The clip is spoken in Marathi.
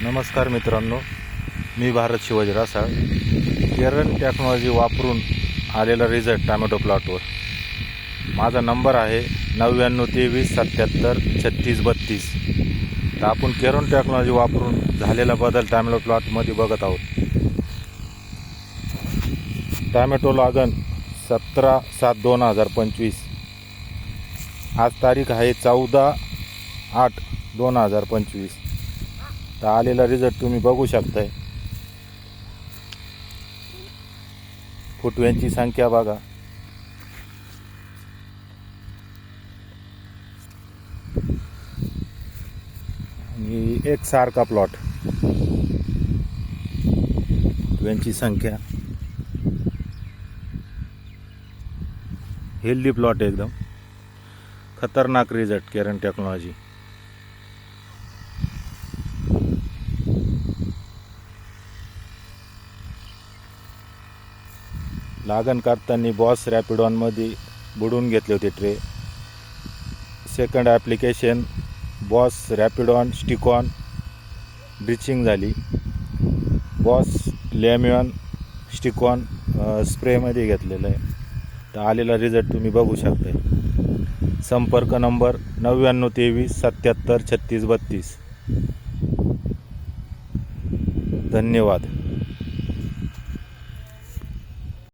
नमस्कार मित्रांनो, मी भारत शिवाजी रासाळ. केरन टेक्नॉलॉजी वापरून आलेला रिझल्ट टॅमॅटो प्लॉटवर. माझा नंबर आहे 9923773632. तर आपण केरन टेक्नॉलॉजी वापरून झालेला बदल टॅमॅटो प्लॉटमध्ये बघत आहोत. टॅमॅटो लागण 17/7/2025. आज तारीख आहे 14/8/2025. तर आलेला रिझल्ट तुम्ही बघू शकताय. फुटव्यांची संख्या बघा. आणि एकसारखा प्लॉट. फुटव्यांची संख्या, हेल्दी प्लॉट, एकदम खतरनाक रिझल्ट केरन टेक्नॉलॉजी. लागण करताना बॉस रॅपिडॉनमध्ये बुडवून घेतले होते ट्रे. सेकंड ॲप्लिकेशन बॉस रॅपिडॉन स्टिकॉन ड्रिचिंग झाली. बॉस लेमॉन स्टिकॉन स्प्रेमध्ये घेतलेलं आहे. तर आलेला रिझल्ट तुम्ही बघू शकता. संपर्क नंबर 9923773632. धन्यवाद.